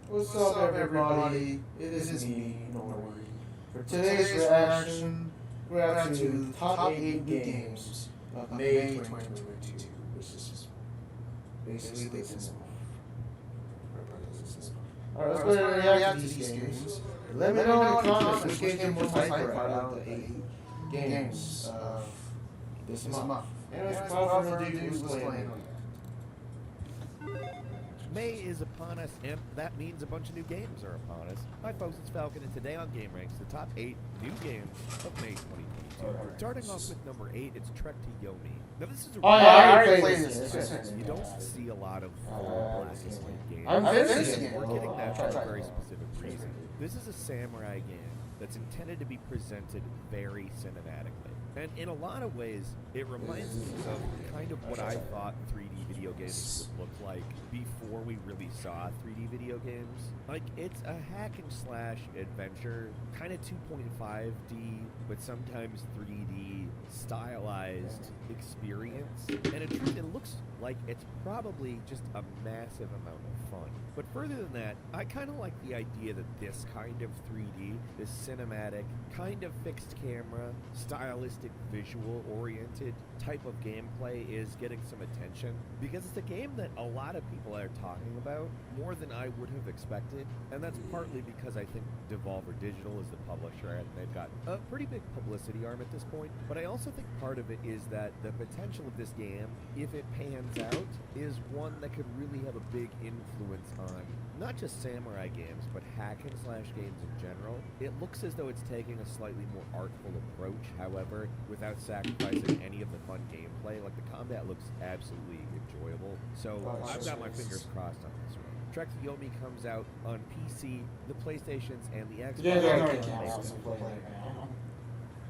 What's up, everybody? It is me, Nori. For today's reaction, we're out to the top 8 new games of May 2022, which is basically this month. Alright, let's go ahead and react to these games. Let me know in the comments which game you're most hyped for out of the 8 games of this month. Anyways, without further ado, who's playing? May is upon us, and that means a bunch of new games are upon us. Hi folks, it's Falcon, and today on Game Ranks, the top 8 new games of May 2022. Starting off with number 8, it's Trek to Yomi. Now this is a I already played this. you don't see a lot of black and white games. I'm finishing it. We're getting that for a very specific reason. This is a samurai game that's intended to be presented very cinematically. And in a lot of ways, it reminds me of kind of what I thought 3D video games would look like before we really saw 3D video games. Like, it's a hack and slash adventure, kind of 2.5D, but sometimes 3D stylized experience. And it looks like it's probably just a massive amount of fun. But further than that, I kind of like the idea that this kind of 3D, this cinematic, kind of fixed camera, stylistic, visual-oriented type of gameplay is getting some attention, because it's a game that a lot of people are talking about more than I would have expected, and that's partly because I think Devolver Digital is the publisher and they've got a pretty big publicity arm at this point, but I also think part of it is that the potential of this game, if it pans out, is one that could really have a big influence on not just samurai games, but hack and slash games in general. It looks as though it's taking a slightly more artful approach, however, without sacrificing any of the fun gameplay. Like, the combat looks absolutely enjoyable, so I've got my fingers crossed on this one. Trek to Yomi comes out on PC, the PlayStations, and the Xbox.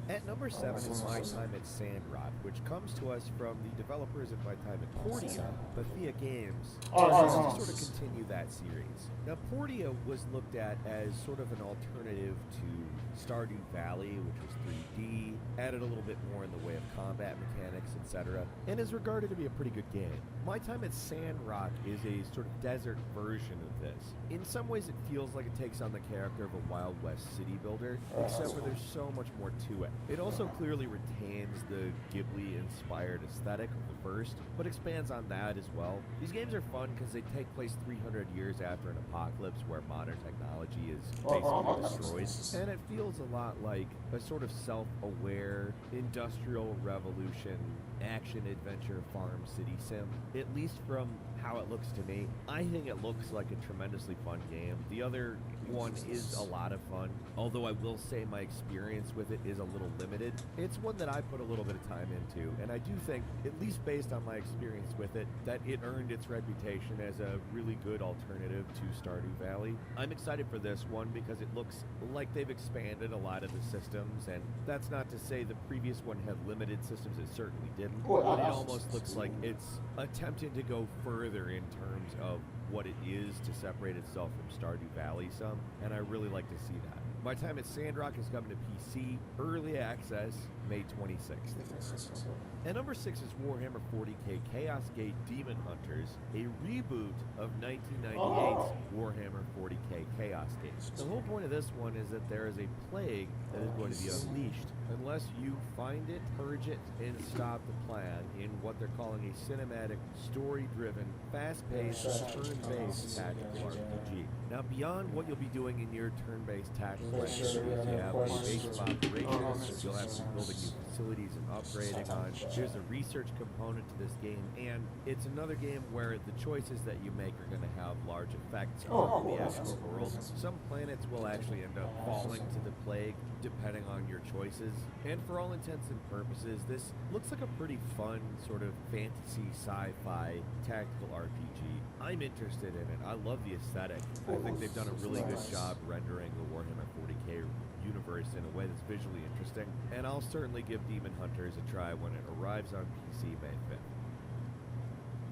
At number 7 is My Time at Sandrock, which comes to us from the developers of My Time at Portia, Bethia Games. To sort of continue that series. Now, Portia was looked at as sort of an alternative to Stardew Valley, which was 3D, added a little bit more in the way of combat mechanics, etc., and is regarded to be a pretty good game. My Time at Sandrock is a sort of desert version of this. In some ways, it feels like it takes on the character of a Wild West city builder, except for there's so much more to it. It also clearly retains the Ghibli-inspired aesthetic of the first, but expands on that as well. These games are fun because they take place 300 years after an apocalypse where modern technology is basically destroyed, and it feels a lot like a sort of self-aware industrial revolution action-adventure farm city sim, at least from how it looks to me. I think it looks like a tremendously fun game. The other one is a lot of fun, although I will say my experience with it is a little limited. It's one that I put a little bit of time into, and I do think, at least based on my experience with it, that it earned its reputation as a really good alternative to Stardew Valley. I'm excited for this one because it looks like they've expanded a lot of the systems, and that's not to say the previous one had limited systems, it certainly didn't, but it almost looks like it's attempting to go further in terms of what it is to separate itself from Stardew Valley some, and I really like to see that. My Time at Sandrock is coming to PC, early access, May 26th. And number 6 is Warhammer 40k Chaos Gate Demon Hunters, a reboot of 1998's Warhammer 40k Chaos Gate. The whole point of this one is that there is a plague that is going to be unleashed unless you find it, purge it, and stop the plan in what they're calling a cinematic, story-driven, fast-paced, turn-based tactical RPG. Now, beyond what you'll be doing in your turn-based tactical activities, you have a base of operations, you'll have to be building new facilities and upgrading on. There's a research component to this game, and it's another game where the choices that you make are going to have large effects on the actual world. Some planets will actually end up falling to the plague, depending on your choices. And for all intents and purposes, this looks like a pretty fun sort of fantasy sci-fi tactical RPG. I'm interested in it. I love the aesthetic. I think they've done a really good job rendering the Warhammer 40k universe in a way that's visually interesting, and I'll certainly give Demon Hunters a try when it arrives on PC May 5th.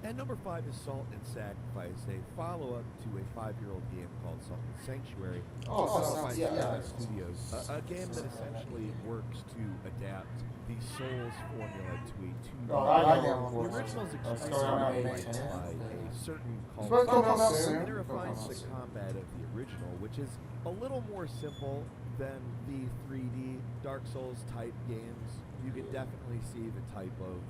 And number 5 is Salt and Sacrifice, a follow-up to a 5-year-old game called Salt and Sanctuary, developed by Sky Studios, a game that essentially works to adapt the Souls formula to a 2D. The original's exclusively by a certain cult that refines the combat of the original, which is a little more simple than the 3D Dark Souls type games. You can definitely see the type of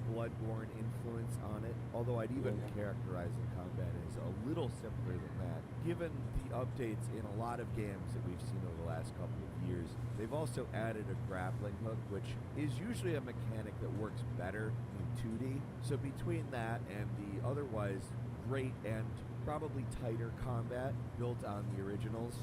Bloodborne influence on it, although I'd even characterize the combat as a little simpler than that. Given the updates in a lot of games that we've seen over the last couple of years, they've also added a grappling hook, which is usually a mechanic that works better in 2D. So between that and the otherwise great and probably tighter combat built on the originals,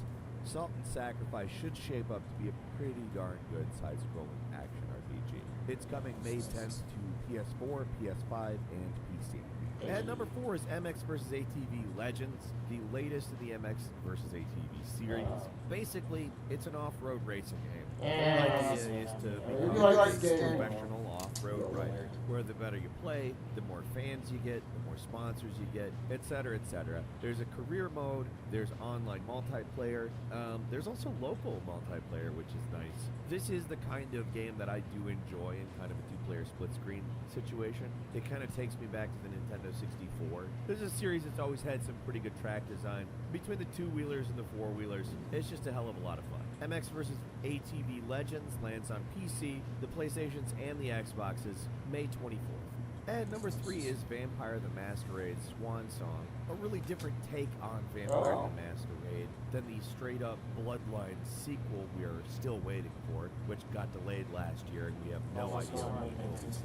Salt and Sacrifice should shape up to be a pretty darn good side-scrolling action RPG. It's coming May 10th to PS4, PS5, and PC. At number 4 is MX vs. ATV Legends, the latest in the MX vs. ATV series. Basically, it's an off-road racing game. The idea is to become a professional off-road rider, where the better you play, the more fans you get, the more sponsors you get, etc., etc. There's a career mode, there's online multiplayer, there's also local multiplayer, which is nice. This is the kind of game that I do enjoy in kind of a two-player split-screen situation. It kind of takes me back to the Nintendo 64. This is a series that's always had some pretty good track design. Between the two-wheelers and the four-wheelers, it's just a hell of a lot of fun. MX vs. ATV Legends lands on PC, the PlayStations, and the Xboxes May 24th. And number 3 is Vampire the Masquerade Swan Song, a really different take on Vampire the Masquerade than the straight-up Bloodline sequel we are still waiting for, which got delayed last year and we have no idea when it will be.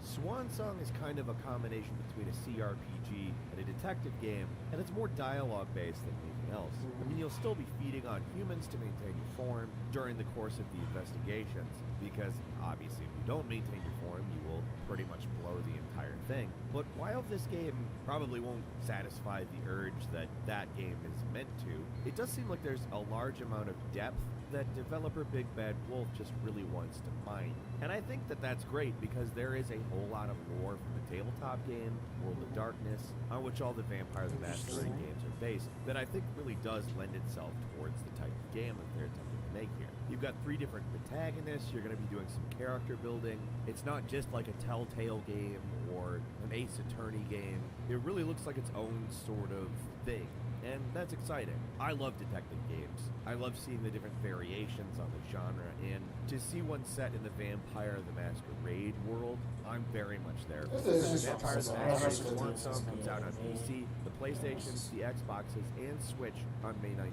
Swan Song is kind of a combination between a CRPG and a detective game, and it's more dialogue-based than anything else. I mean, you'll still be feeding on humans to maintain your form during the course of the investigations, because obviously if you don't maintain your form, you will pretty much blow the entire thing. But while this game probably won't satisfy the urge that that game is meant to, it does seem like there's a large amount of depth that developer Big Bad Wolf just really wants to mine. And I think that that's great because there is a whole lot of lore from the tabletop game, World of Darkness, on which all the Vampire the Masquerade games are based, that I think really does lend itself towards the type of game that they're attempting to make here. You've got 3 different protagonists, you're going to be doing some character building. It's not just like a Telltale game or an Ace Attorney game. It really looks like its own sort of thing. And that's exciting. I love detective games. I love seeing the different variations on the genre, and to see one set in the Vampire the Masquerade world, I'm very much there. Vampire the Masquerade Swan Song comes out on PC, the PlayStations, the Xboxes, and Switch on May 19th.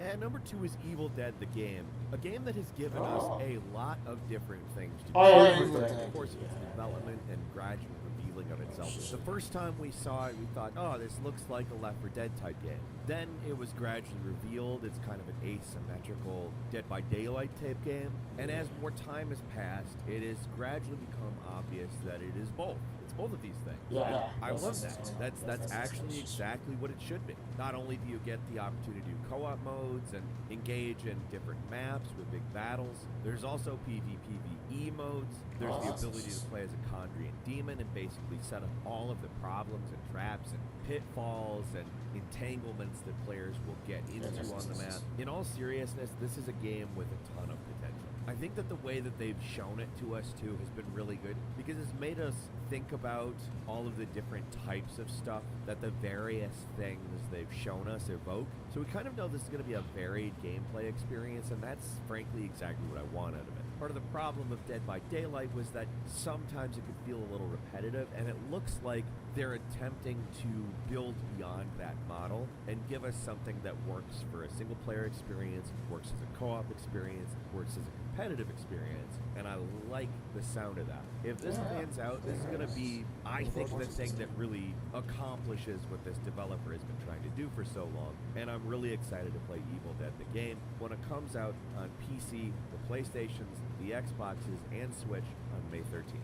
And number 2 is Evil Dead the Game, a game that has given us a lot of different things to do over the course of its development and gradual revealing of itself. The first time we saw it, we thought, oh, this looks like a Left 4 Dead type game. Then it was gradually revealed it's kind of an asymmetrical Dead by Daylight type game, and as more time has passed, it has gradually become obvious that it is both. Both of these things. Yeah, I love that. That's actually exactly what it should be. Not only do you get the opportunity to do co-op modes and engage in different maps with big battles, there's also PvPvE modes. There's the ability to play as a Condrian demon and basically set up all of the problems and traps and pitfalls and entanglements that players will get into on the map. In all seriousness, this is a game with a ton of potential. I think that the way that they've shown it to us too has been really good because it's made us think about all of the different types of stuff that the various things they've shown us evoke. So we kind of know this is going to be a varied gameplay experience, and that's frankly exactly what I want out of it. Part of the problem of Dead by Daylight was that sometimes it could feel a little repetitive, and it looks like they're attempting to build beyond that model and give us something that works for a single-player experience, works as a co-op experience, works as a competitive experience, and I like the sound of that. If this pans out, this is going to be, I think, the thing that really accomplishes what this developer has been trying to do for so long, and I'm really excited to play Evil Dead the game when it comes out on PC, the PlayStations, the Xboxes, and Switch on May 13th.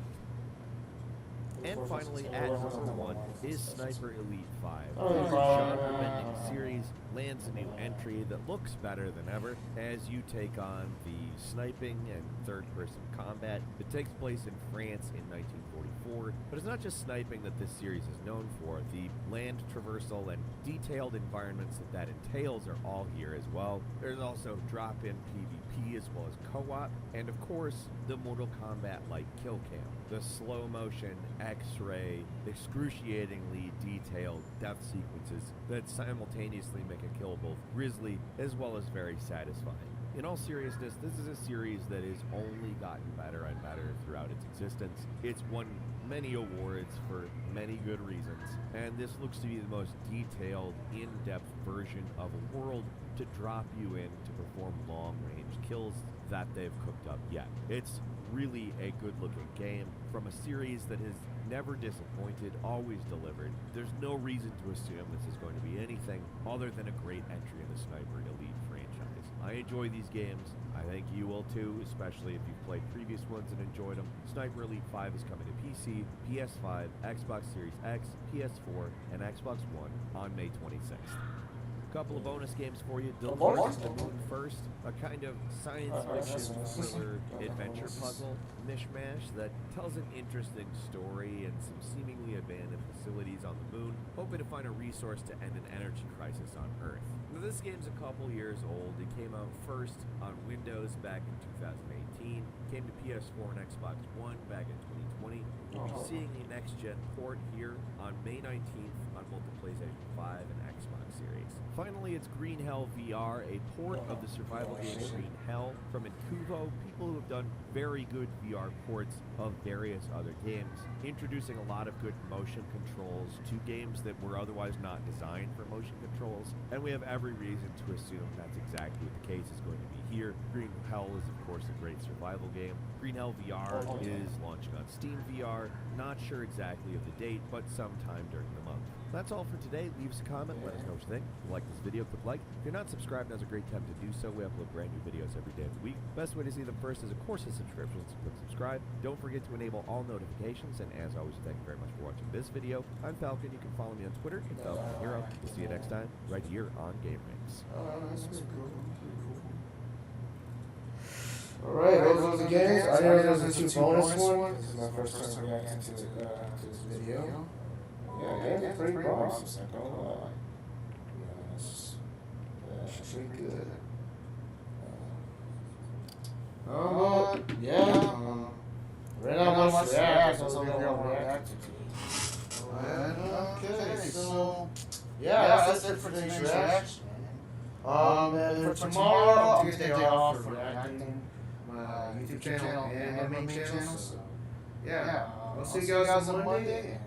And finally, at number 1 is Sniper Elite 5. The genre-bending series lands a new entry entry that looks better than ever as you take on the sniping and third-person combat that takes place in France in 1944. But it's not just sniping that this series is known for. The land traversal and detailed environments that entails are all here as well. There's also drop-in PvP as well as co-op, and of course, the Mortal Kombat-like kill cam. The slow-motion, X-ray, excruciatingly detailed death sequences that simultaneously make a kill both grisly as well as very satisfying. In all seriousness, this is a series that has only gotten better and better throughout its existence. It's won many awards for many good reasons, and this looks to be the most detailed, in-depth version of a world to drop you in to perform long-range kills that they've cooked up yet. It's really a good-looking game from a series that has never disappointed, always delivered. There's no reason to assume this is going to be anything other than a great entry in the Sniper Elite franchise. I enjoy these games. I think you will too, especially if you've played previous ones and enjoyed them. Sniper Elite 5 is coming to PC, PS5, Xbox Series X, PS4, and Xbox One on May 26th. Couple of bonus games for you. Deliverance to the Moon First, a kind of science fiction thriller adventure puzzle mishmash that tells an interesting story and some seemingly abandoned facilities on the moon, hoping to find a resource to end an energy crisis on Earth. Now, this game's a couple years old. It came out first on Windows back in 2018, came to PS4 and Xbox One back in 2020. We'll be seeing a next-gen port here on May 19th on both the PlayStation 5 and Xbox Series. Finally, it's Green Hell VR, a port of the survival game Green Hell from Incuvo, people who have done very good VR ports of various other games, introducing a lot of good motion controls to games that were otherwise not designed for motion controls, and we have every reason to assume that's exactly what the case is going to be here. Green Hell is, of course, a great survival game. Green Hell VR is launching on Steam VR, not sure exactly of the date, but sometime during the month. That's all for today. Leave us a comment, let us know what you think. If you like this video, click like. If you're not subscribed, now's a great time to do so. We upload brand new videos every day of the week. Best way to see them first is, of course, a subscription, so click subscribe. Don't forget to enable all notifications, and as always, thank you very much for watching this video. I'm Falcon. You can follow me on Twitter at Falcon Hero. We'll see you next time, right here on Game Rings. That's pretty cool. Alright, those are the games. I know there's a two bonus one. This is my first time reacting to this video. Yeah, they're pretty promising, I'm not gonna lie. Yeah, that's pretty good. Right now, much react, so we're gonna react to. Okay, so yeah, that's it for today's reaction. And for tomorrow, I'll take a day off for reacting my YouTube channel and my main channel. So yeah, I'll see you guys on Monday.